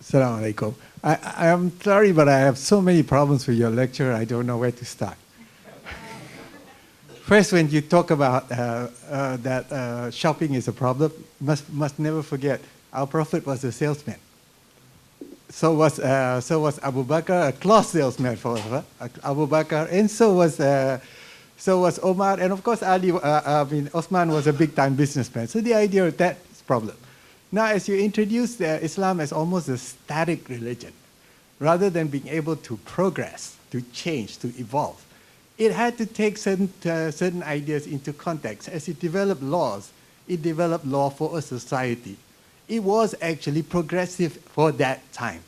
Assalamu alaikum. I am sorry, but I have so many problems with your lecture, I don't know where to start. First, when you talk about that shopping is a problem, must never forget, our Prophet was a salesman. So was Abu Bakr, a cloth salesman for Abu Bakr, and so was Omar, and of course Ali. Osman was a big-time businessman. So the idea of that is a problem. Now, as you introduce Islam as almost a static religion, rather than being able to progress, to change, to evolve, it had to take certain ideas into context. As it developed laws, it developed law for a society. It was actually progressive for that time.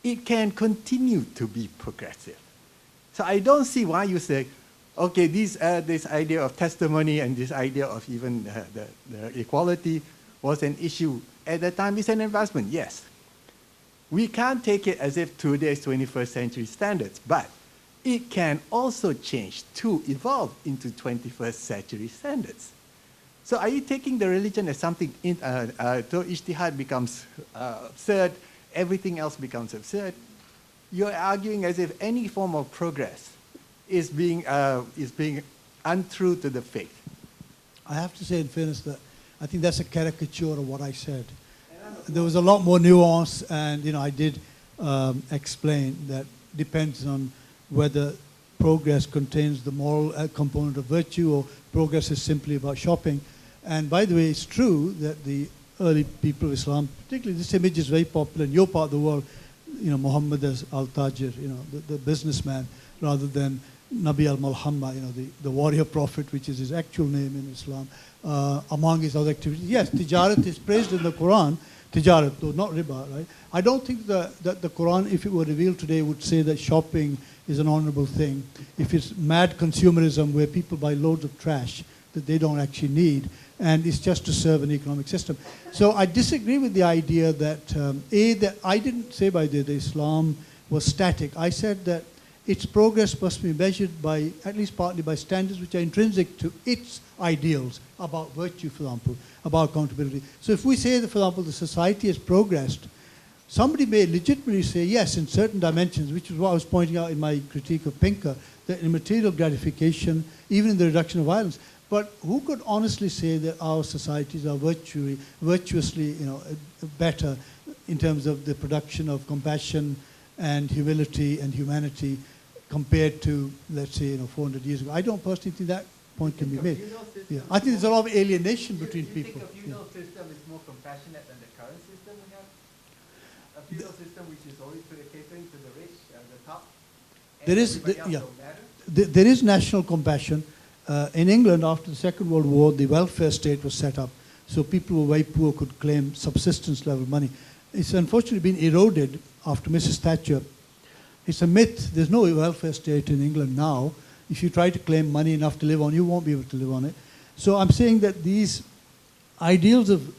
It can continue to be progressive. So I don't see why you say, okay, this idea of testimony and this idea of even the equality was an issue. At the time, it's an advancement, yes. We can't take it as if today's 21st century standards, but it can also change to evolve into 21st century standards. So are you taking the religion as something, though ijtihad becomes absurd, everything else becomes absurd? You're arguing as if any form of progress is being untrue to the faith. I have to say in fairness that I think that's a caricature of what I said. There was a lot more nuance, and I did explain that depends on whether progress contains the moral component of virtue or progress is simply about shopping. And by the way, it's true that the early people of Islam, particularly this image is very popular in your part of the world, Muhammad as al-Tajir, the businessman, rather than Nabi al-Muhammad, the warrior prophet, which is his actual name in Islam, among his other activities. Yes, tijarat is praised in the Quran, tijarat, though not riba, right? I don't think that the Quran, if it were revealed today, would say that shopping is an honorable thing. If it's mad consumerism where people buy loads of trash that they don't actually need, and it's just to serve an economic system. So I disagree with the idea that, that I didn't say by the Islam was static. I said that its progress must be measured by, at least partly by standards which are intrinsic to its ideals about virtue, for example, about accountability. So if we say that, for example, the society has progressed, somebody may legitimately say, yes, in certain dimensions, which is what I was pointing out in my critique of Pinker, that in material gratification, even in the reduction of violence. But who could honestly say that our societies are virtuously, better in terms of the production of compassion and humility and humanity compared to, let's say, 400 years ago? I don't personally think that point can be made. Yeah. I think there's a lot of alienation between people. You think a feudal system is more compassionate than the current system we have? A feudal system which is always catering to the rich and the top? There is national compassion. In England, after the Second World War, the welfare state was set up, so people who were very poor could claim subsistence level money. It's unfortunately been eroded after Mrs. Thatcher. It's a myth. There's no welfare state in England now. If you try to claim money enough to live on, you won't be able to live on it. So I'm saying that these ideals of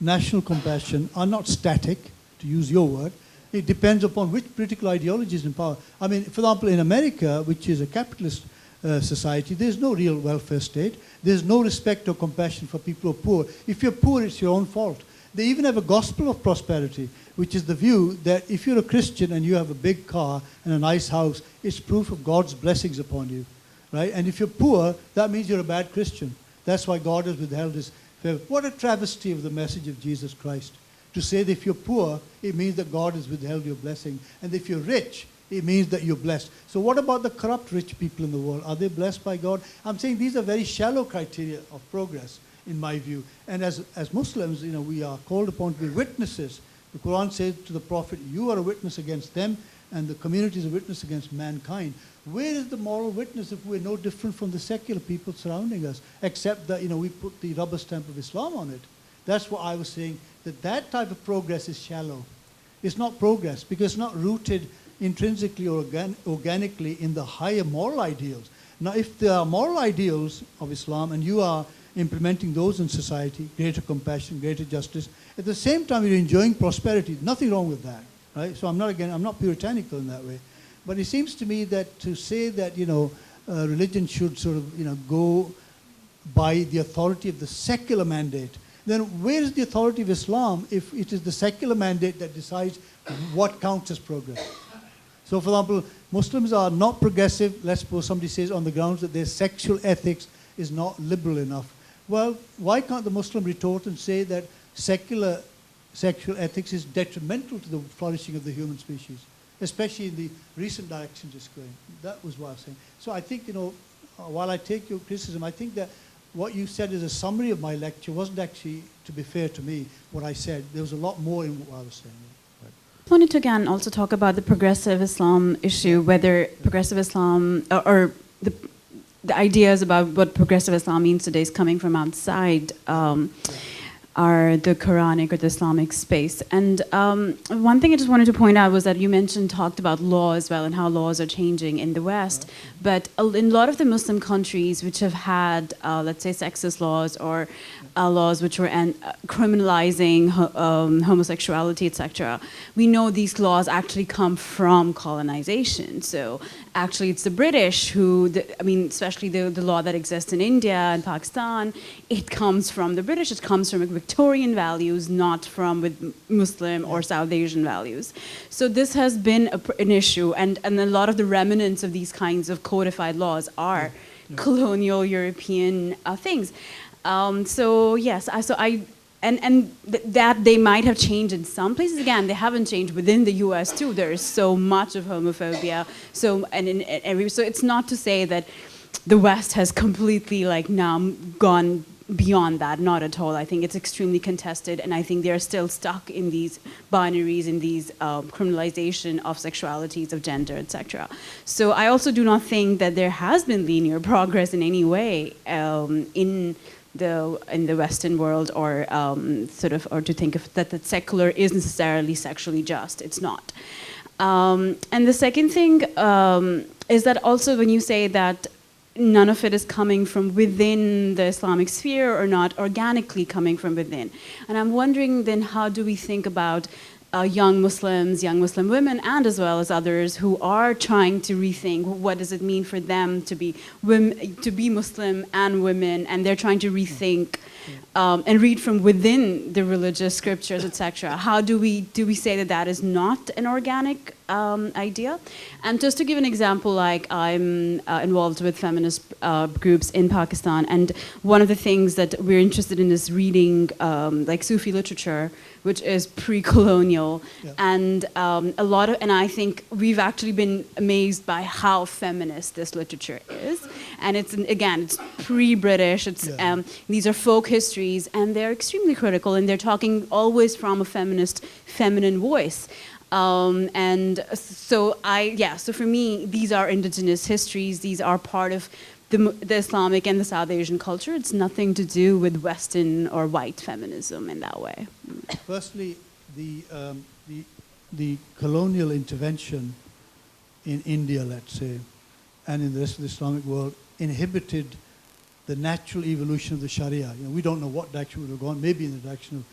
national compassion are not static, to use your word. It depends upon which political ideology is in power. I mean, for example, in America, which is a capitalist society, there's no real welfare state. There's no respect or compassion for people who are poor. If you're poor, it's your own fault. They even have a gospel of prosperity, which is the view that if you're a Christian and you have a big car and a nice house, it's proof of God's blessings upon you, right? And if you're poor, that means you're a bad Christian. That's why God has withheld his favor. What a travesty of the message of Jesus Christ. To say that if you're poor, it means that God has withheld your blessing. And if you're rich, it means that you're blessed. So what about the corrupt rich people in the world? Are they blessed by God? I'm saying these are very shallow criteria of progress, in my view. And as Muslims, we are called upon to be witnesses. The Quran says to the Prophet, you are a witness against them, and the community is a witness against mankind. Where is the moral witness if we're no different from the secular people surrounding us, except that we put the rubber stamp of Islam on it? That's what I was saying, that type of progress is shallow. It's not progress, because it's not rooted intrinsically or organically in the higher moral ideals. Now, if there are moral ideals of Islam and you are implementing those in society, greater compassion, greater justice, at the same time you're enjoying prosperity, nothing wrong with that, right? So I'm not puritanical in that way. But it seems to me that to say that, religion should sort of, go by the authority of the secular mandate, then where is the authority of Islam if it is the secular mandate that decides what counts as progress? So, for example, Muslims are not progressive, let's suppose somebody says on the grounds that their sexual ethics is not liberal enough. Well, why can't the Muslim retort and say that secular sexual ethics is detrimental to the flourishing of the human species, especially in the recent directions it's going? That was what I was saying. So I think, while I take your criticism, I think that what you said as a summary of my lecture wasn't actually, to be fair to me, what I said. There was a lot more in what I was saying. I wanted to again also talk about the progressive Islam issue, whether progressive Islam or the ideas about what progressive Islam means today is coming from outside are the Quranic or the Islamic space. And one thing I just wanted to point out was that you talked about law as well and how laws are changing in the West. But in a lot of the Muslim countries which have had, let's say, sexist laws or laws which were criminalizing homosexuality, etc., we know these laws actually come from colonization. So actually it's the British who, especially the law that exists in India and Pakistan, it comes from the British, it comes from Victorian values, not from with Muslim or South Asian values. So this has been an issue, and a lot of the remnants of these kinds of codified laws are colonial European things. So yes, that they might have changed in some places. Again, they haven't changed within the U.S. too. There is so much of homophobia. So it's not to say that the West has completely now gone beyond that. Not at all. I think it's extremely contested, and I think they're still stuck in these binaries, in these criminalization of sexualities, of gender, etc. So I also do not think that there has been linear progress in any way in the Western world, or or to think of that secular is necessarily sexually just. It's not. And the second thing is that also when you say that none of it is coming from within the Islamic sphere or not organically coming from within. And I'm wondering then, how do we think about young Muslims, young Muslim women, and as well as others who are trying to rethink what does it mean for them to be Muslim and women, and they're trying to rethink and read from within the religious scriptures, etc. How do we say that that is not an organic idea? And just to give an example, I'm involved with feminist groups in Pakistan, and one of the things that we're interested in is reading Sufi literature, which is pre-colonial, and and I think we've actually been amazed by how feminist this literature is, and it's pre-British. These are folk histories, and they're extremely critical, and they're talking always from a feminine voice. So for me, these are indigenous histories. These are part of the Islamic and the South Asian culture. It's nothing to do with Western or white feminism in that way. Firstly, the colonial intervention in India, let's say, and in the rest of the Islamic world inhibited the natural evolution of the Sharia. We don't know what direction we would have gone, maybe in the direction of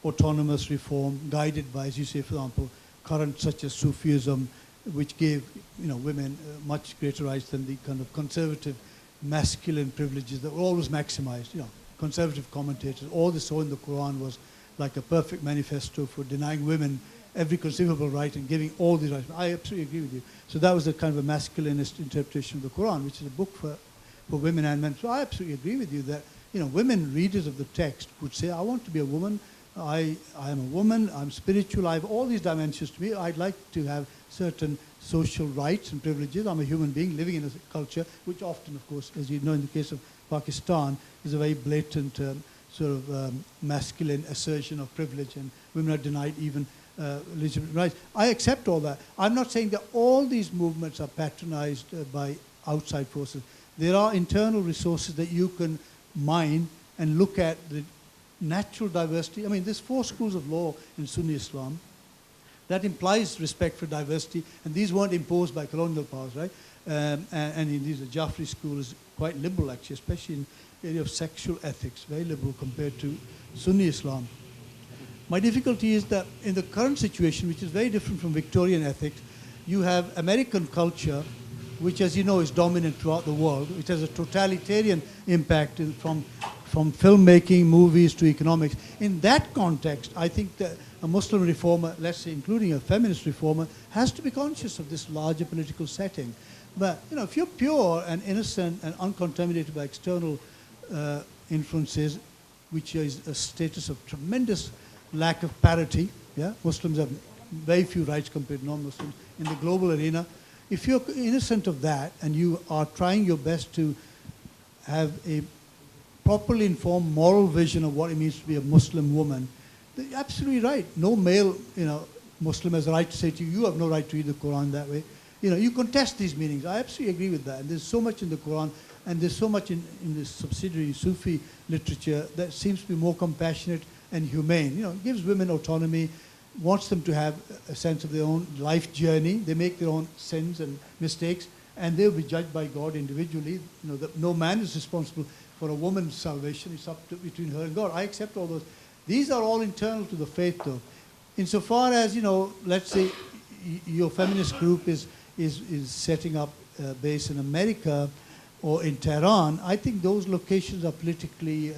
autonomous reform, guided by, as you say, for example, currents such as Sufism, which gave women much greater rights than the kind of conservative masculine privileges that were always maximized. Conservative commentators, all they saw in the Quran was like a perfect manifesto for denying women every conceivable right and giving all these rights. I absolutely agree with you. So that was a kind of a masculinist interpretation of the Quran, which is a book for women and men. So I absolutely agree with you that women readers of the text would say, I want to be a woman, I am a woman, I'm spiritual, I have all these dimensions to me, I'd like to have certain social rights and privileges. I'm a human being living in a culture which often, of course, as you know in the case of Pakistan, is a very blatant masculine assertion of privilege, and women are denied even legitimate rights. I accept all that. I'm not saying that all these movements are patronized by outside forces. There are internal resources that you can mine and look at the natural diversity. There's 4 schools of law in Sunni Islam. That implies respect for diversity, and these weren't imposed by colonial powers, right? And indeed, the Jafri school is quite liberal, actually, especially in the area of sexual ethics, very liberal compared to Sunni Islam. My difficulty is that in the current situation, which is very different from Victorian ethics, you have American culture, which, as you know, is dominant throughout the world, which has a totalitarian impact from from filmmaking, movies to economics. In that context, I think that a Muslim reformer, let's say including a feminist reformer, has to be conscious of this larger political setting. But if you're pure and innocent and uncontaminated by external influences, which is a status of tremendous lack of parity, Muslims have very few rights compared to non-Muslims in the global arena. If you're innocent of that and you are trying your best to have a properly informed moral vision of what it means to be a Muslim woman, you're absolutely right. No male, Muslim has a right to say to you, you have no right to read the Quran that way. You contest these meanings. I absolutely agree with that. And there's so much in the Quran, and there's so much in this subsidiary Sufi literature that seems to be more compassionate and humane. It gives women autonomy, wants them to have a sense of their own life journey. They make their own sins and mistakes, and they'll be judged by God individually. That no man is responsible for a woman's salvation. It's up to between her and God. I accept all those. These are all internal to the faith, though. Insofar as, let's say your feminist group is setting up a base in America or in Tehran, I think those locations are politically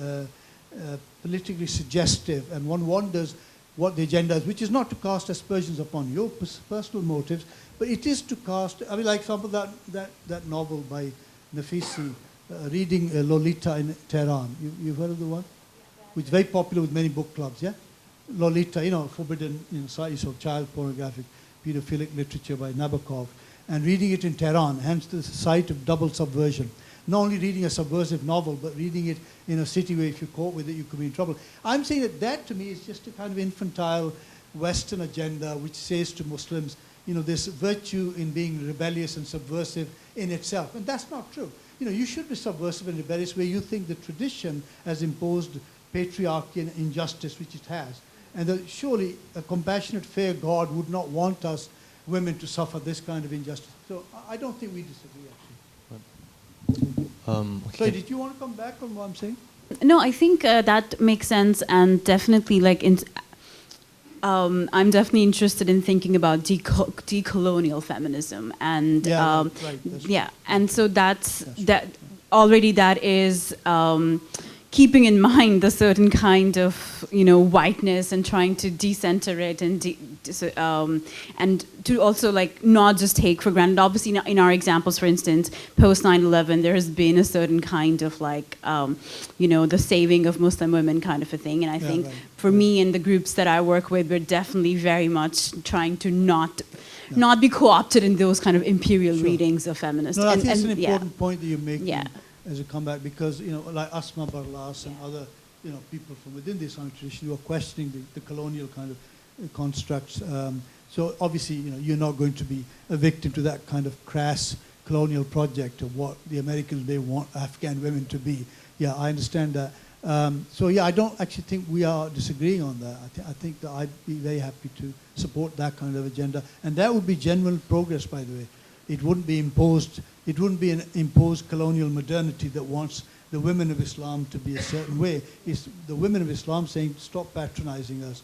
suggestive, and one wonders what the agenda is, which is not to cast aspersions upon your personal motives, but it is to cast, like example, that novel by Nafisi, reading Lolita in Tehran. You've heard of the one? Which is very popular with many book clubs, yeah? Lolita, forbidden in size of child pornographic, pedophilic literature by Nabokov, and reading it in Tehran, hence the site of double subversion. Not only reading a subversive novel, but reading it in a city where if you're caught with it, you could be in trouble. I'm saying that to me is just a kind of infantile Western agenda which says to Muslims, there's virtue in being rebellious and subversive in itself. And that's not true. You should be subversive and rebellious where you think the tradition has imposed patriarchy and injustice, which it has. And that surely a compassionate, fair God would not want us women to suffer this kind of injustice. So I don't think we disagree, actually. Okay. Sorry, did you want to come back on what I'm saying? No, I think that makes sense, and definitely I'm definitely interested in thinking about decolonial feminism, and and so that already that is keeping in mind the certain kind of whiteness and trying to decenter it and to also not just take for granted. Obviously, in our examples, for instance, post 9/11, there has been a certain kind of the saving of Muslim women kind of a thing. And I think for me and the groups that I work with, we're definitely very much trying to not be co-opted in those kind of imperial readings of feminists. No, I think it's an important point that you're making. Yeah. As a comeback, because like Asma Barlas and other people from within the Islamic tradition who are questioning the colonial kind of constructs. So obviously you're not going to be a victim to that kind of crass colonial project of what the Americans may want Afghan women to be. Yeah, I understand that. So I don't actually think we are disagreeing on that. I think that I'd be very happy to support that kind of agenda, and that would be genuine progress, by the way. It wouldn't be imposed. It wouldn't be an imposed colonial modernity that wants the women of Islam to be a certain way. It's the women of Islam saying, stop patronizing us,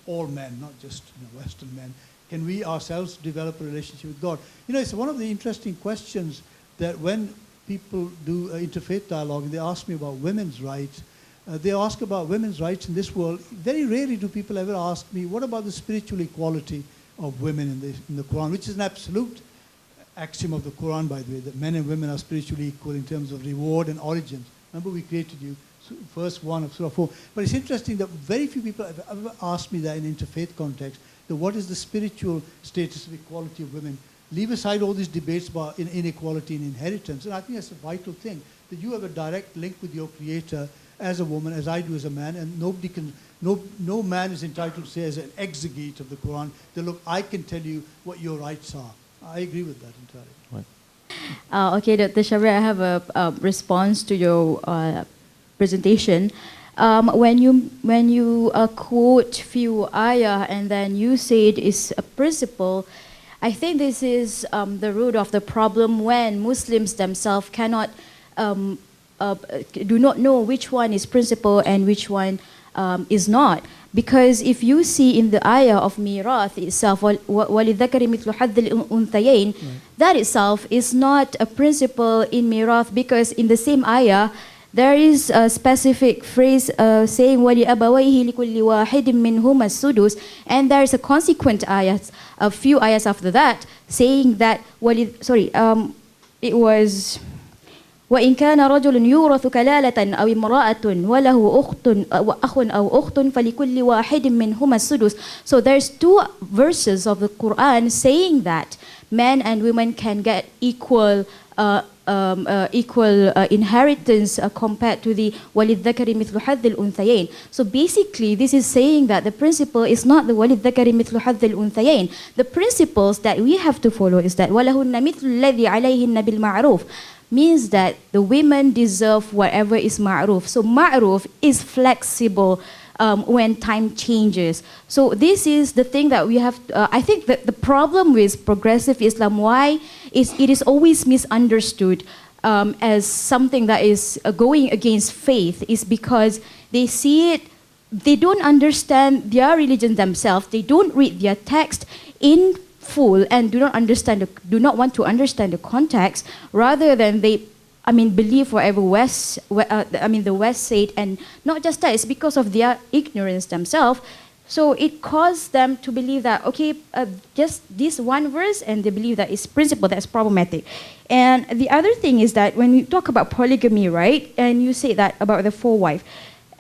all men, not just Western men. Can we ourselves develop a relationship with God? It's one of the interesting questions that when people do interfaith dialogue and they ask me about women's rights, they ask about women's rights in this world. Very rarely do people ever ask me, what about the spiritual equality of women in the Quran, which is an absolute axiom of the Quran, by the way, that men and women are spiritually equal in terms of reward and origins. Remember, we created you, verse 1 of Surah 4. But it's interesting that very few people have ever asked me that in interfaith context, that what is the spiritual status of equality of women? Leave aside all these debates about inequality in inheritance, and I think that's a vital thing, that you have a direct link with your Creator as a woman, as I do as a man, and nobody can, no man is entitled to say as an exegete of the Quran, that look, I can tell you what your rights are. I agree with that entirely. Right. Okay, Dr. Shabbir, I have a response to your presentation. When you quote few ayah and then you say it is a principle, I think this is the root of the problem when Muslims themselves cannot do not know which one is principle and which one is not. Because if you see in the ayah of Mirath itself, وَلِذَّكَرِ مِثْلُ حَظِّ الْأُنْثَيَيْنِ, that itself is not a principle in Mirath, because in the same ayah, there is a specific phrase saying وَلِأَبَوَيْهِ لِكُلِّ وَاحِدٍ مِّنْهُمَا السُّدُسُ, and there is a consequent ayat, a few ayats after that, saying that it was وَإِنْ كَانَ رَجُلٌ يُورَثُ كَلَالَةً أَوْ امْرَأَةٌ وَلَهُ أَخٌ أَوْ أُخْتٌ فَلِكُلِّ وَاحِدٍ مِّنْهُمَا السُّدُسُ. So there's two verses of the Quran saying that men and women can get equal inheritance compared to the وَلِلذَّكَرِ مِثْلُ حَظِّ الْأُنْثَيَيْنِ. So basically this is saying that the principle is not the وَلِلذَّكَرِ مِثْلُ حَظِّ الْأُنْثَيَيْنِ. The principles that we have to follow is that وَلَهُنَّ مِثْلُ الَّذِي عَلَيْهِنَّ بِالْمَعْرُوفِ, means that the women deserve whatever is ma'ruf. So ma'ruf is flexible when time changes. So this is the thing that we have, I think that the problem with progressive Islam, why is it is always misunderstood as something that is going against faith, is because they see it, they don't understand their religion themselves, they don't read their text in full and do not want to understand the context, rather than they believe whatever the West said. And not just that, it's because of their ignorance themselves. So it caused them to believe that, just this one verse, and they believe that it's principle that's problematic. And the other thing is that when we talk about polygamy, right, and you say that about the 4 wives,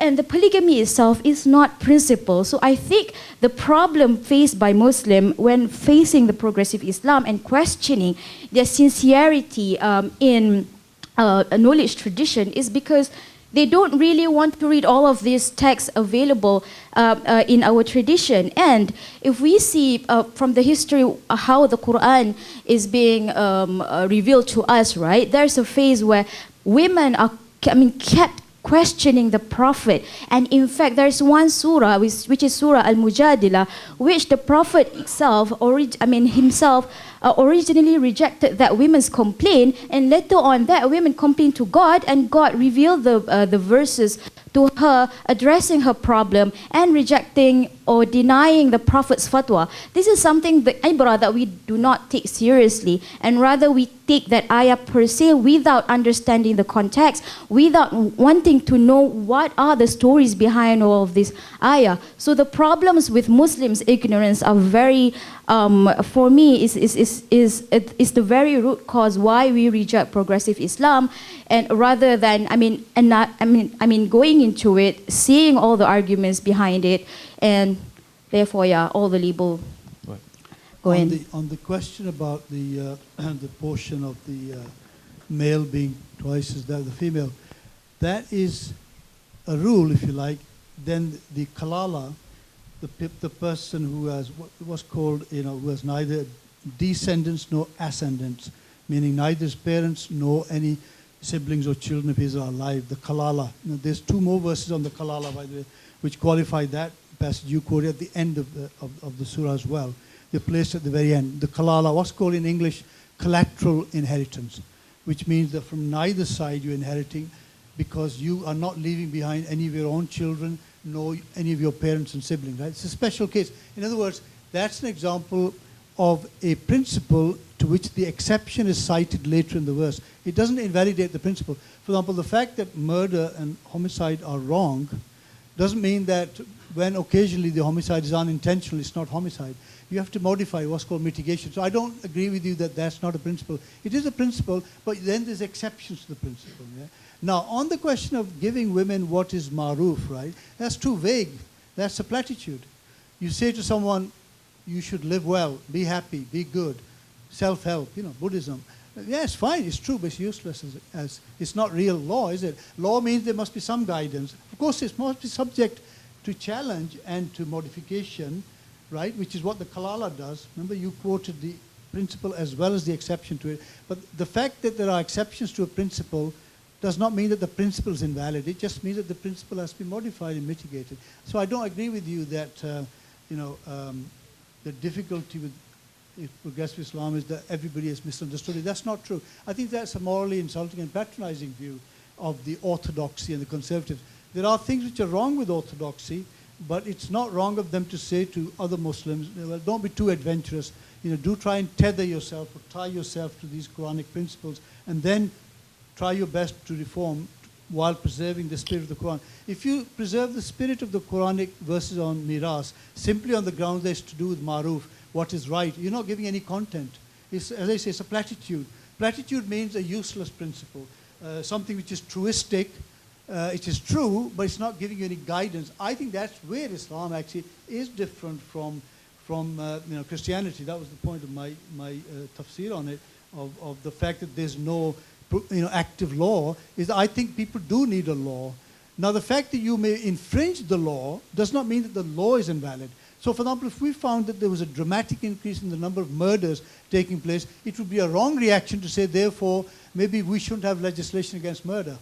and the polygamy itself is not principle. So I think the problem faced by Muslim when facing the progressive Islam and questioning their sincerity in a knowledge tradition is because they don't really want to read all of these texts available in our tradition. And if we see from the history how the Quran is being revealed to us, right, there's a phase where women are kept questioning the Prophet. And in fact, there's one surah, which is Surah Al-Mujadilah, which the Prophet himself originally rejected that women's complaint, and later on that women complained to God, and God revealed the verses to her addressing her problem and rejecting or denying the Prophet's fatwa. This is something, the ibrah, that we do not take seriously, and rather we take that ayah per se without understanding the context, without wanting to know what are the stories behind all of this ayah. So the problems with Muslims' ignorance are very, for me, is the very root cause why we reject progressive Islam, and rather than going into it, seeing all the arguments behind it, and therefore, all the label. Go in. On the question about the the portion of the male being twice as that of the female, that is a rule, if you like. Then the kalala, the person who has what was called, who has neither descendants nor ascendants, meaning neither his parents nor any siblings or children of his are alive. The kalala. There's 2 more verses on the kalala, by the way, which qualify that passage you quoted at the end of the surah as well. They're placed at the very end. The kalala, what's called in English collateral inheritance, which means that from neither side you're inheriting, because you are not leaving behind any of your own children, nor any of your parents and siblings. Right? It's a special case. In other words, that's an example of a principle to which the exception is cited later in the verse. It doesn't invalidate the principle. For example, the fact that murder and homicide are wrong doesn't mean that when occasionally the homicide is unintentional, it's not homicide. You have to modify what's called mitigation. So I don't agree with you that that's not a principle. It is a principle, but then there's exceptions to the principle. Yeah? Now, on the question of giving women what is ma'ruf, right, that's too vague. That's a platitude. You say to someone, you should live well, be happy, be good, self-help, Buddhism. Yes, fine, it's true, but it's useless as it's not real law, is it? Law means there must be some guidance. Of course, it must be subject to challenge and to modification, right, which is what the kalala does. Remember, you quoted the principle as well as the exception to it. But the fact that there are exceptions to a principle does not mean that the principle is invalid. It just means that the principle has to be modified and mitigated. So I don't agree with you that, the difficulty with progressive Islam is that everybody has misunderstood it. That's not true. I think that's a morally insulting and patronizing view of the orthodoxy and the conservatives. There are things which are wrong with orthodoxy, but it's not wrong of them to say to other Muslims, well, don't be too adventurous. Do try and tether yourself or tie yourself to these Quranic principles, and then try your best to reform while preserving the spirit of the Quran. If you preserve the spirit of the Quranic verses on miras, simply on the grounds that it's to do with maruf, what is right, you're not giving any content. It's, as I say, it's a platitude. Platitude means a useless principle, something which is truistic. It is true, but it's not giving you any guidance. I think that's where Islam actually is different from Christianity. That was the point of my tafsir on it, of the fact that there's no active law, is I think people do need a law. Now, the fact that you may infringe the law does not mean that the law is invalid. So, for example, if we found that there was a dramatic increase in the number of murders taking place, it would be a wrong reaction to say, therefore, maybe we shouldn't have legislation against murder.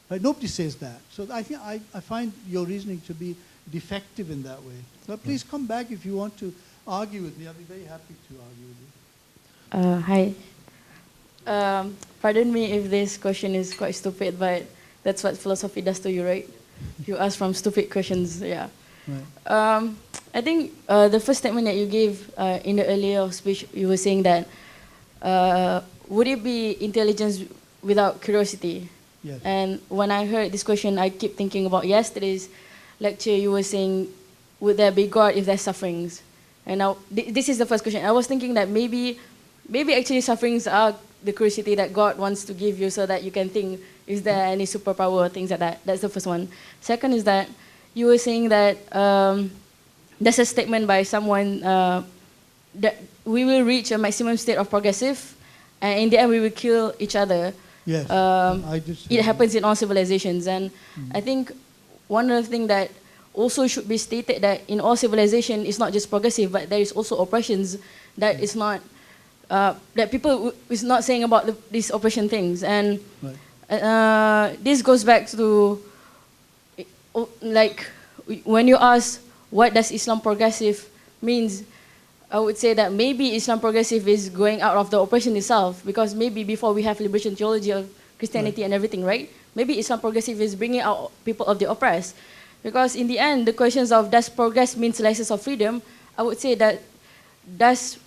Right? Nobody says that. So I think I find your reasoning to be defective in that way. So please come back if you want to argue with me. I'll be very happy to argue with you. Hi. Pardon me if this question is quite stupid, but that's what philosophy does to you, right? You ask from stupid questions, yeah. Right. I think the first statement that you gave in the earlier speech, you were saying that would it be intelligence without curiosity? Yes. And when I heard this question, I keep thinking about yesterday's lecture. You were saying, would there be God if there's sufferings? And now, this is the first question. I was thinking that maybe actually sufferings are the curiosity that God wants to give you so that you can think, is there any superpower or things like that? That's the first one. Second is that you were saying that there's a statement by someone that we will reach a maximum state of progressive, and in the end we will kill each other. Yes, it happens in all civilizations, and I think one of the things that also should be stated that in all civilization it's not just progressive, but there is also oppressions that is not that people is not saying about these oppression things, and this goes back to like when you ask what does Islam progressive means. I would say that maybe Islam progressive is going out of the oppression itself, because maybe before we have liberation theology of Christianity and everything, right? Maybe Islam progressive is bringing out people of the oppressed. Because in the end, the questions of does progress means license of freedom, I would say that does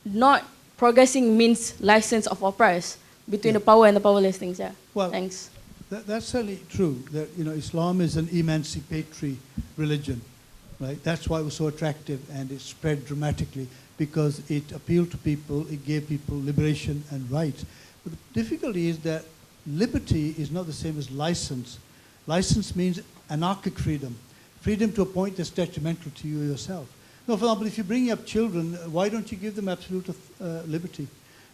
not progressing means license of oppressed between the power and the powerless things. Yeah. Well, thanks. That's certainly true. That Islam is an emancipatory religion. Right? That's why it was so attractive, and it spread dramatically, because it appealed to people, it gave people liberation and rights. But the difficulty is that liberty is not the same as license. License means anarchic freedom, freedom to a point that's detrimental to you yourself. Now, for example, if you're bringing up children, why don't you give them absolute liberty?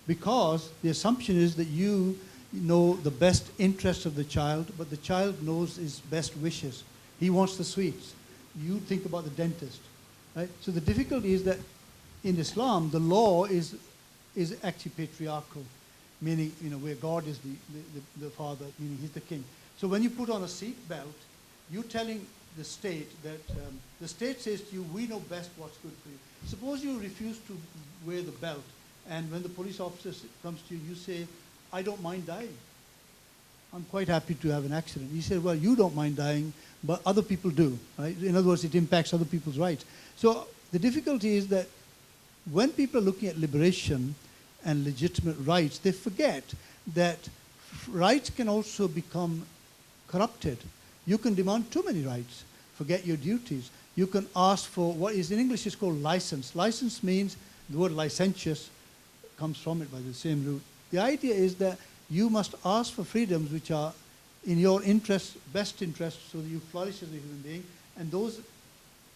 Because the assumption is that you know the best interests of the child, but the child knows his best wishes. He wants the sweets. You think about the dentist, right? So the difficulty is that in Islam, the law is actually patriarchal, meaning where God is the father, meaning he's the king. So when you put on a seat belt, you're telling the state that the state says to you, we know best what's good for you. Suppose you refuse to wear the belt, and when the police officer comes to you, you say, I don't mind dying. I'm quite happy to have an accident. He said, well, you don't mind dying, but other people do, right? In other words, it impacts other people's rights. So the difficulty is that when people are looking at liberation and legitimate rights, they forget that rights can also become corrupted. You can demand too many rights, forget your duties. You can ask for what is in English is called license. License means, the word licentious comes from it by the same root. The idea is that you must ask for freedoms which are in your interest, best interest, so that you flourish as a human being, and those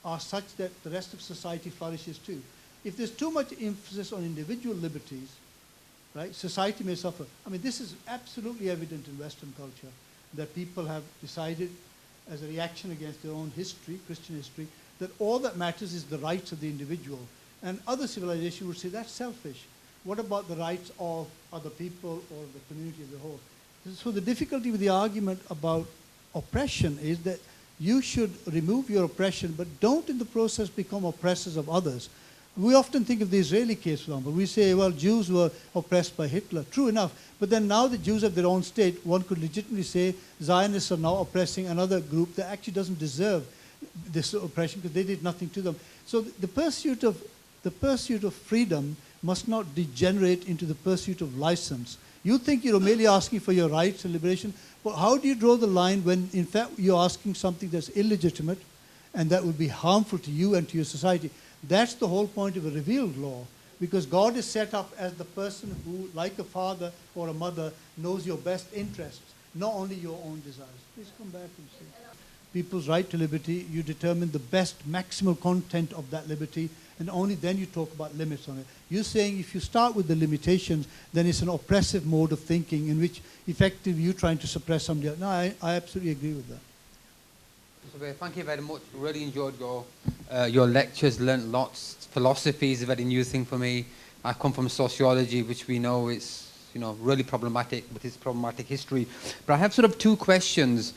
are such that the rest of society flourishes too. If there's too much emphasis on individual liberties, right, society may suffer. I mean, this is absolutely evident in Western culture, that people have decided as a reaction against their own history, Christian history, that all that matters is the rights of the individual. And other civilizations would say that's selfish. What about the rights of other people or the community as a whole? So the difficulty with the argument about oppression is that you should remove your oppression, but don't in the process become oppressors of others. We often think of the Israeli case, for example. We say, well, Jews were oppressed by Hitler. True enough. But then now the Jews have their own state, one could legitimately say Zionists are now oppressing another group that actually doesn't deserve this oppression because they did nothing to them. So the pursuit of freedom must not degenerate into the pursuit of license. You think you're merely asking for your rights and liberation, but how do you draw the line when, in fact, you're asking something that's illegitimate and that would be harmful to you and to your society? That's the whole point of a revealed law, because God is set up as the person who, like a father or a mother, knows your best interests, not only your own desires. Please come back and see. People's right to liberty, you determine the best maximal content of that liberty, and only then you talk about limits on it. You're saying if you start with the limitations, then it's an oppressive mode of thinking in which effectively you're trying to suppress somebody else. No, I absolutely agree with that. Thank you very much. Really enjoyed your lectures, learned lots. Philosophy is a very new thing for me. I come from sociology, which we know is really problematic with its problematic history. But I have sort of two questions.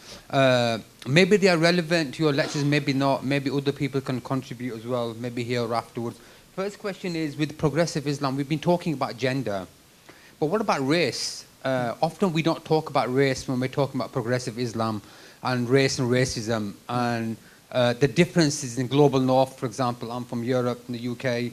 Maybe they are relevant to your lectures, maybe not. Maybe other people can contribute as well, maybe here or afterwards. First question is, with progressive Islam, we've been talking about gender. But what about race? Often we don't talk about race when we're talking about progressive Islam and race and racism and the differences in global north, for example. I'm from Europe and the UK.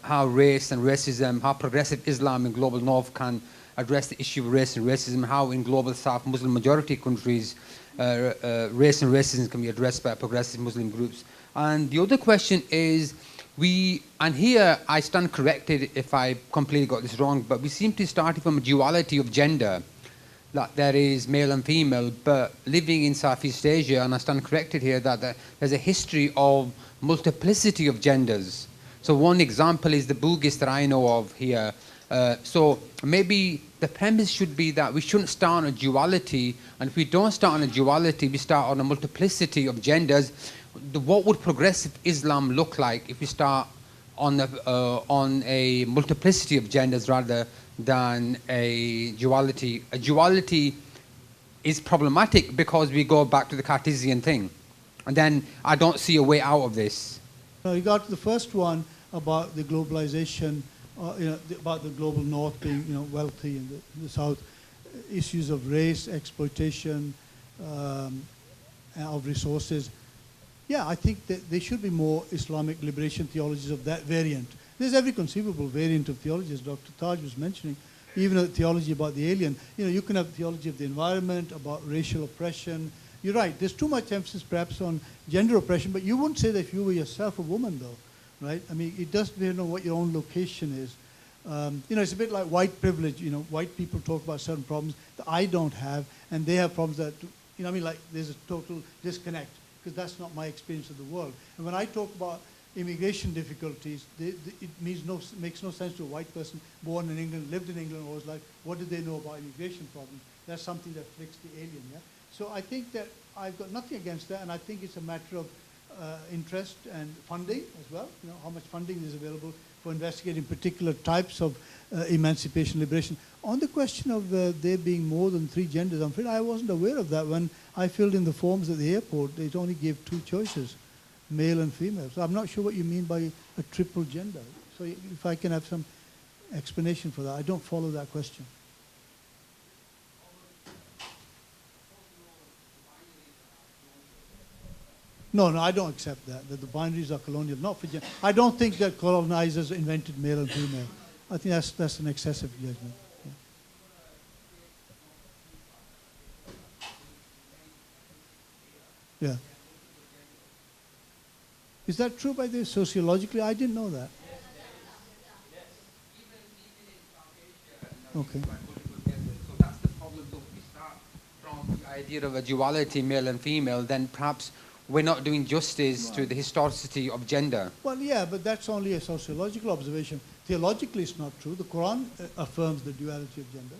How race and racism, how progressive Islam in global north can address the issue of race and racism, how in global south Muslim majority countries race and racism can be addressed by progressive Muslim groups. And the other question is, and here I stand corrected if I completely got this wrong, but we seem to start from a duality of gender, that there is male and female, but living in Southeast Asia, and I stand corrected here, that there's a history of multiplicity of genders. So one example is the Bugis that I know of here. So maybe the premise should be that we shouldn't start on a duality, and if we don't start on a duality, we start on a multiplicity of genders. What would progressive Islam look like if we start on a multiplicity of genders rather than a duality? A duality is problematic because we go back to the Cartesian thing. And then I don't see a way out of this. Now, you got to the first one about the globalization, about the global north being wealthy and the south, issues of race, exploitation of resources. Yeah, I think that there should be more Islamic liberation theologies of that variant. There's every conceivable variant of theology, as Dr. Taj was mentioning, even a theology about the alien. You can have theology of the environment, about racial oppression. You're right, there's too much emphasis perhaps on gender oppression, but you wouldn't say that if you were yourself a woman, though, right? I mean, it does depend on what your own location is. It's a bit like white privilege. White people talk about certain problems that I don't have, and they have problems that, like there's a total disconnect, because that's not my experience of the world. And when I talk about immigration difficulties, it makes no sense to a white person born in England, lived in England all his life. What do they know about immigration problems? That's something that afflicts the alien, yeah? So I think that I've got nothing against that, and I think it's a matter of interest and funding as well. How much funding is available for investigating particular types of emancipation, liberation. On the question of there being more than 3 genders, I'm afraid I wasn't aware of that. When I filled in the forms at the airport, it only gave 2 choices, male and female. So I'm not sure what you mean by a triple gender. So if I can have some explanation for that. I don't follow that question. No, I don't accept that the binaries are colonial, not for gender. I don't think that colonizers invented male and female. I think that's an excessive judgment. Yeah. Is that true, by the way, sociologically? I didn't know that. Okay. So that's the problem. So if we start from the idea of a duality, male and female, then perhaps we're not doing justice to the historicity of gender. Well, yeah, but that's only a sociological observation. Theologically, it's not true. The Quran affirms the duality of gender.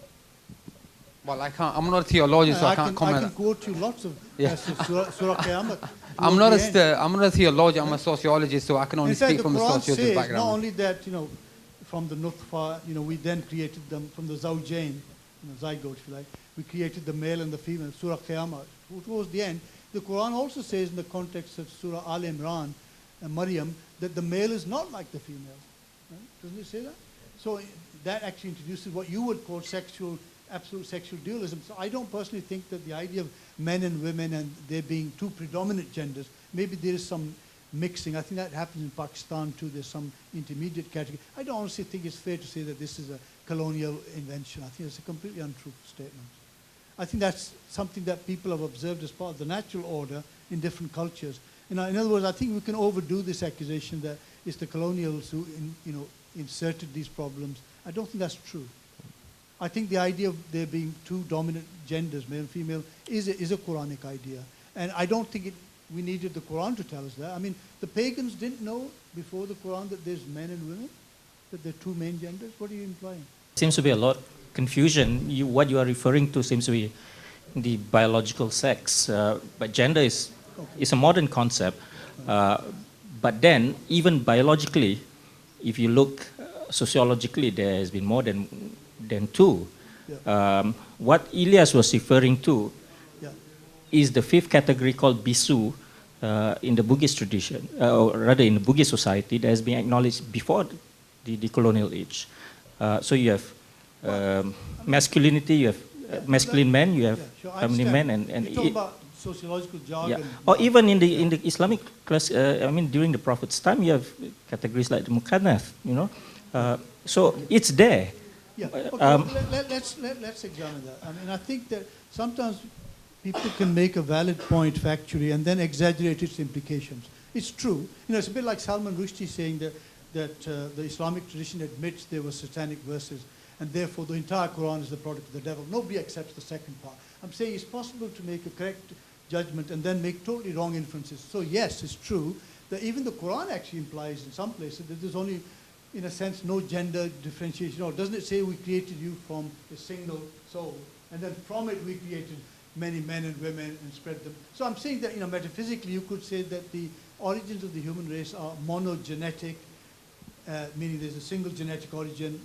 Well, I'm not a theologian, so I can't comment. I can quote you lots of Surah Qiyamah. I'm not a theologian, I'm a sociologist, so I can only speak from the sociological background. Not only that, from the nutfa, we then created them from the zawjain, zygote, if you like. We created the male and the female, Surah Qiyamah, towards the end. The Quran also says in the context of Surah Al-Imran and Maryam that the male is not like the female. Right? Doesn't it say that? So that actually introduces what you would call absolute sexual dualism. So I don't personally think that the idea of men and women and there being 2 predominant genders, maybe there is some mixing. I think that happens in Pakistan too. There's some intermediate category. I don't honestly think it's fair to say that this is a colonial invention. I think it's a completely untrue statement. I think that's something that people have observed as part of the natural order in different cultures. In other words, I think we can overdo this accusation that it's the colonials who inserted these problems. I don't think that's true. I think the idea of there being two dominant genders, male and female, is a Quranic idea. And I don't think we needed the Quran to tell us that. I mean, the pagans didn't know before the Quran that there's men and women, that there are two main genders. What are you implying? Seems to be a lot of confusion. What you are referring to seems to be the biological sex. But gender is a modern concept. But then, even biologically, if you look sociologically, there has been more than two. Yeah. What Ilyas was referring to is the fifth category called bisu in the Bugis tradition, or rather in the Bugis society, that has been acknowledged before the colonial age. So you have masculinity, you have masculine men, you have feminine men, and you talk about sociological jargon. Yeah. Or even in the Islamic class, during the Prophet's time, you have categories like the mukannath, so it's there. Yeah. Okay. Let's examine that. I mean, I think that sometimes people can make a valid point factually and then exaggerate its implications. It's true. It's a bit like Salman Rushdie saying that the Islamic tradition admits there were satanic verses, and therefore the entire Quran is the product of the devil. Nobody accepts the second part. I'm saying it's possible to make a correct judgment and then make totally wrong inferences. So yes, it's true that even the Quran actually implies in some places that there's only, in a sense, no gender differentiation. Or doesn't it say we created you from a single soul, and then from it we created many men and women and spread them? So I'm saying that metaphysically you could say that the origins of the human race are monogenetic, meaning there's a single genetic origin,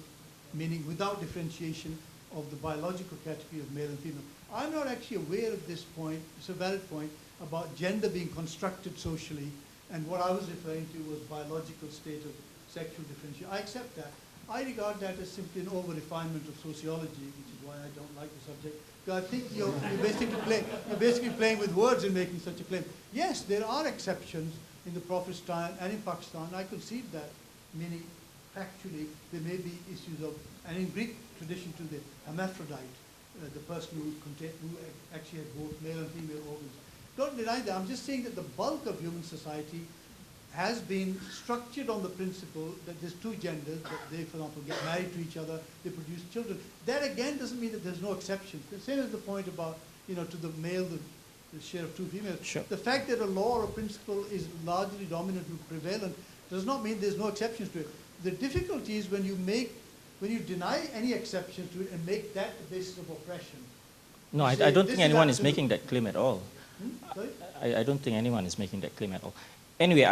meaning without differentiation of the biological category of male and female. I'm not actually aware of this point, it's a valid point, about gender being constructed socially, and what I was referring to was biological state of sexual differentiation. I accept that. I regard that as simply an over-refinement of sociology, which is why I don't like the subject. Because I think you're basically playing with words in making such a claim. Yes, there are exceptions in the Prophet's time and in Pakistan. I concede that, meaning factually there may be issues of, and in Greek tradition to the hermaphrodite, the person who actually had both male and female organs. Don't deny that. I'm just saying that the bulk of human society has been structured on the principle that there's two genders, that they, for example, get married to each other, they produce children. That again doesn't mean that there's no exception. The same as the point about, to the male, the share of two females. Sure. The fact that a law or a principle is largely dominant and prevalent does not mean there's no exceptions to it. The difficulty is when you deny any exceptions to it and make that the basis of oppression. No, I don't think anyone is making that claim at all. Sorry? I don't think anyone is making that claim at all. Anyway,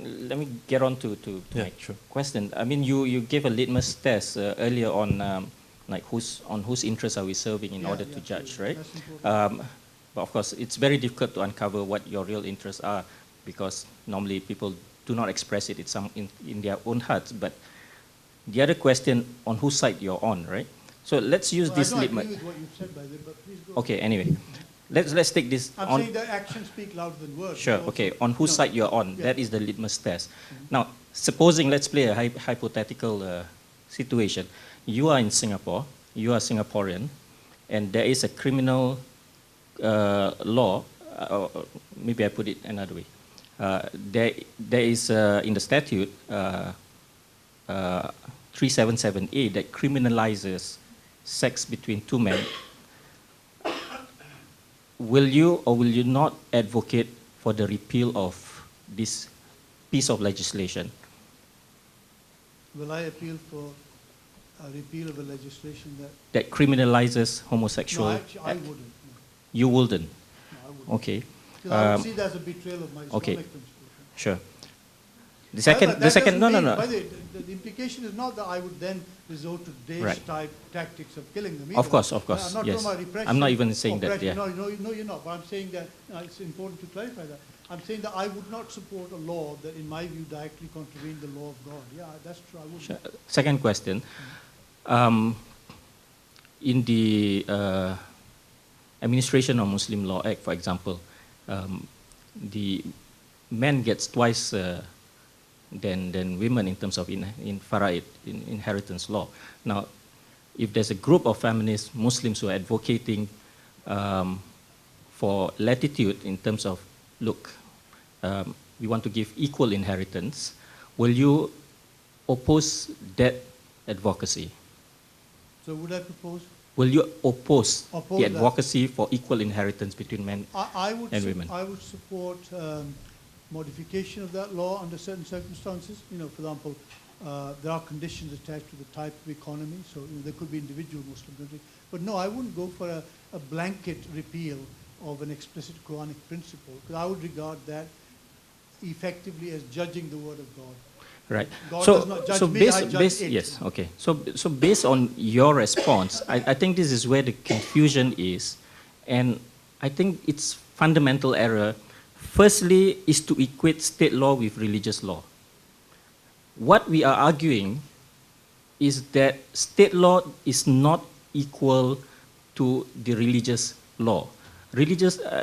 let me get on to my question. I mean, you gave a litmus test earlier on, whose interests are we serving in order to judge, right? But of course, it's very difficult to uncover what your real interests are, because normally people do not express it in their own hearts. But the other question, on whose side you're on, right? So let's use this litmus. I don't agree with what you've said, by the way, but please go. Okay, anyway. Let's take this I'm on. saying that actions speak louder than words. Sure, okay. On whose side you're on, that is the litmus test. Now, supposing, let's play a hypothetical situation. You are in Singapore, you are Singaporean, and there is a criminal law, maybe I put it another way. There is, in the statute, 377A that criminalizes sex between two men. Will you or will you not advocate for the repeal of this piece of legislation? Will I appeal for a repeal of a legislation that criminalizes homosexual? No, actually, I wouldn't. No. You wouldn't? No, I wouldn't. Okay. Because I would see that as a betrayal of my Islamic principle. Sure. The second, no. By the way, the implication is not that I would then resort to Daesh-type tactics of killing them either. Of course, I'm not talking about repression. I'm not even saying that, yeah. No, you're not. But I'm saying that, it's important to clarify that. I'm saying that I would not support a law that, in my view, directly contravened the law of God. Yeah, that's true, I wouldn't. Sure. Second question. In the Administration of Muslim Law Act, for example, the men gets twice than women in terms of in faraid, in inheritance law. Now, if there's a group of feminist Muslims who are advocating for latitude in terms of, look, we want to give equal inheritance, will you oppose that advocacy? So would I propose? Will you oppose the that. advocacy for equal inheritance between men and women? I would support modification of that law under certain circumstances. You know, for example, there are conditions attached to the type of economy, so there could be individual Muslim countries. But no, I wouldn't go for a blanket repeal of an explicit Quranic principle, because I would regard that effectively as judging the word of God. Right. God so, does not judge so me, based, I judge based it. yes, okay. So based on your response, I think this is where the confusion is, and I think it's fundamental error. Firstly, is to equate state law with religious law. What we are arguing is that state law is not equal to the religious law.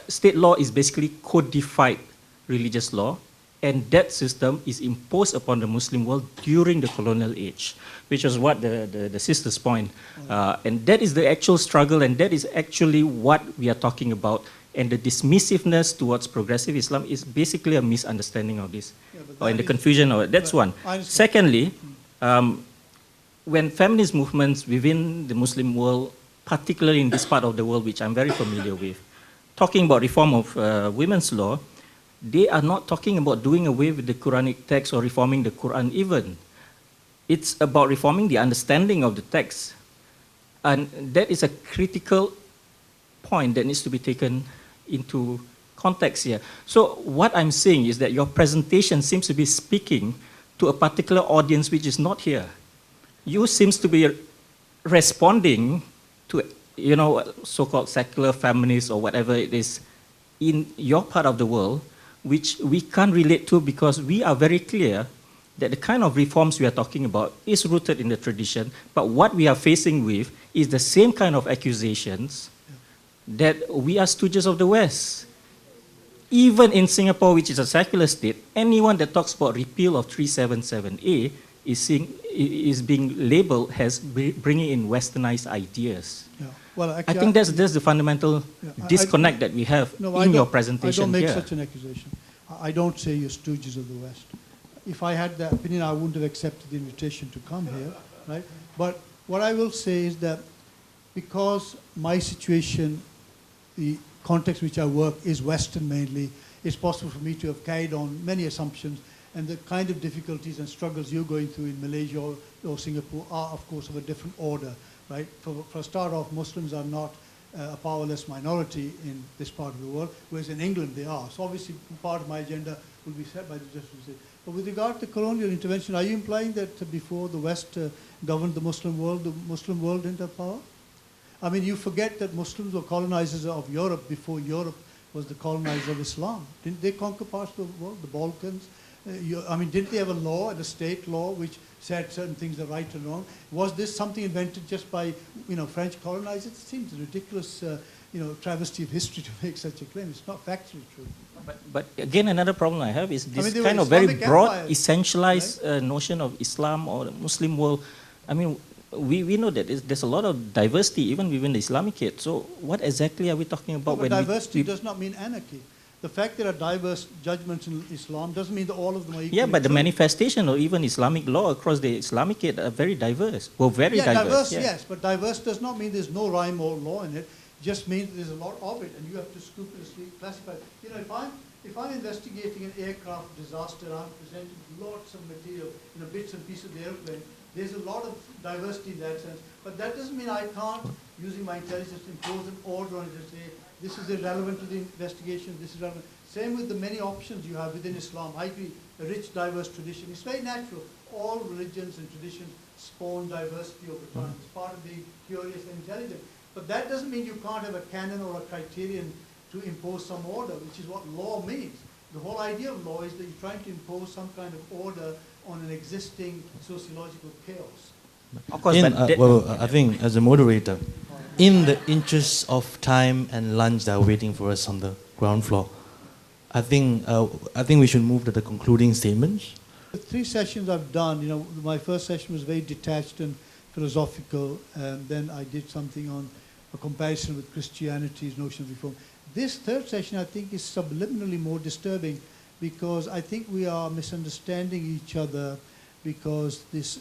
State law is basically codified religious law, and that system is imposed upon the Muslim world during the colonial age, which was what the sister's point. And that is the actual struggle, and that is actually what we are talking about. And the dismissiveness towards progressive Islam is basically a misunderstanding of this, or in the confusion of it. That's one. Secondly, when feminist movements within the Muslim world, particularly in this part of the world, which I'm very familiar with, talking about reform of women's law, they are not talking about doing away with the Quranic text or reforming the Quran even. It's about reforming the understanding of the text. And that is a critical point that needs to be taken into context here. So what I'm saying is that your presentation seems to be speaking to a particular audience which is not here. You seems to be responding to, you know, so-called secular feminists or whatever it is in your part of the world, which we can't relate to, because we are very clear that the kind of reforms we are talking about is rooted in the tradition, but what we are facing with is the same kind of accusations that we are stooges of the West. Even in Singapore, which is a secular state, anyone that talks about repeal of 377A is being labeled as bringing in westernized ideas. Yeah. Well, actually, I think that's the fundamental disconnect that we have in your presentation. I don't make here. such an accusation. I don't say you're stooges of the West. If I had that opinion, I wouldn't have accepted the invitation to come here, right? But what I will say is that because my situation, the context which I work is Western mainly, it's possible for me to have carried on many assumptions, and the kind of difficulties and struggles you're going through in Malaysia or Singapore are, of course, of a different order, right? For a start off, Muslims are not a powerless minority in this part of the world, whereas in England they are. So obviously part of my agenda will be set by the justice. But with regard to colonial intervention, are you implying that before the West governed the Muslim world didn't have power? I mean, you forget that Muslims were colonizers of Europe before Europe was the colonizer of Islam. Didn't they conquer parts of the world, the Balkans? Didn't they have a law, a state law, which said certain things are right and wrong? Was this something invented just by, French colonizers? It seems a ridiculous, travesty of history to make such a claim. It's not factually true. But again, another problem I have is this kind of very broad, essentialized notion of Islam or the Muslim world. I mean, we know that there's a lot of diversity even within the Islamic faith. So what exactly are we talking about? But diversity does not mean anarchy. The fact there are diverse judgments in Islam doesn't mean that all of them are equal. Yeah, but the manifestation of even Islamic law across the Islamic faith are very diverse. Well, very diverse. Yes, but diverse does not mean there's no rhyme or law in it. Just means there's a lot of it, and you have to scrupulously classify it. If I'm investigating an aircraft disaster, I'm presenting lots of material, bits and pieces of the airplane. There's a lot of diversity in that sense, but that doesn't mean I can't, using my intelligence, impose an order on it and say, this is irrelevant to the investigation, this is relevant. Same with the many options you have within Islam. I agree, a rich, diverse tradition. It's very natural. All religions and traditions spawn diversity over time. It's part of being curious and intelligent. But that doesn't mean you can't have a canon or a criterion to impose some order, which is what law means. The whole idea of law is that you're trying to impose some kind of order on an existing sociological chaos. Of course, I think as a moderator, in the interest of time and lunch that are waiting for us on the ground floor, I think we should move to the concluding statements. The 3 sessions I've done, you know, my first session was very detached and philosophical, and then I did something on a comparison with Christianity's notion of reform. This 3rd session, I think, is subliminally more disturbing, because I think we are misunderstanding each other, because this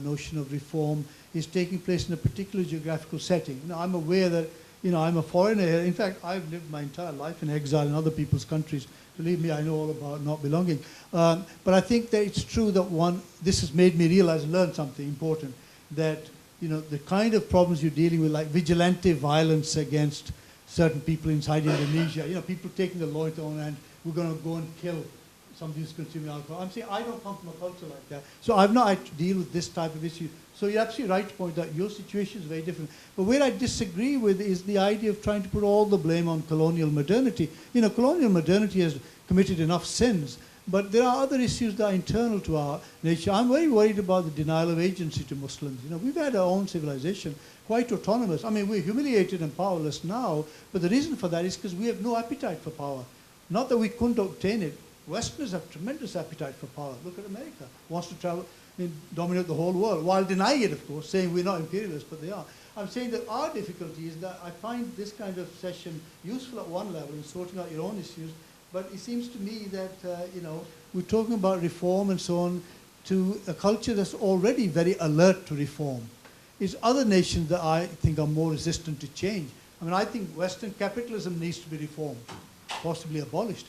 notion of reform is taking place in a particular geographical setting. You know, I'm aware that, you know, I'm a foreigner here. In fact, I've lived my entire life in exile in other people's countries. Believe me, I know all about not belonging. But I think that it's true that this has made me realize, learn something important, that, you know, the kind of problems you're dealing with, like vigilante violence against certain people inside Indonesia, you know, people taking the law into their own hand, we're going to go and kill somebody who's consuming alcohol. I'm saying I don't come from a culture like that. So I've not had to deal with this type of issue. So you're absolutely right to point out your situation is very different. But where I disagree with is the idea of trying to put all the blame on colonial modernity. You know, colonial modernity has committed enough sins, but there are other issues that are internal to our nature. I'm very worried about the denial of agency to Muslims. You know, we've had our own civilization, quite autonomous. I mean, we're humiliated and powerless now, but the reason for that is because we have no appetite for power. Not that we couldn't obtain it. Westerners have tremendous appetite for power. Look at America. Wants to travel and dominate the whole world, while denying it, of course, saying we're not imperialists, but they are. I'm saying that our difficulty is that I find this kind of session useful at one level in sorting out your own issues, but it seems to me that, you know, we're talking about reform and so on to a culture that's already very alert to reform. It's other nations that I think are more resistant to change. I mean, I think Western capitalism needs to be reformed, possibly abolished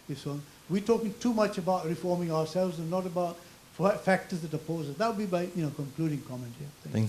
if so. We're talking too much about reforming ourselves and not about factors that oppose us. That would be my, you know, concluding comment here. Thank you.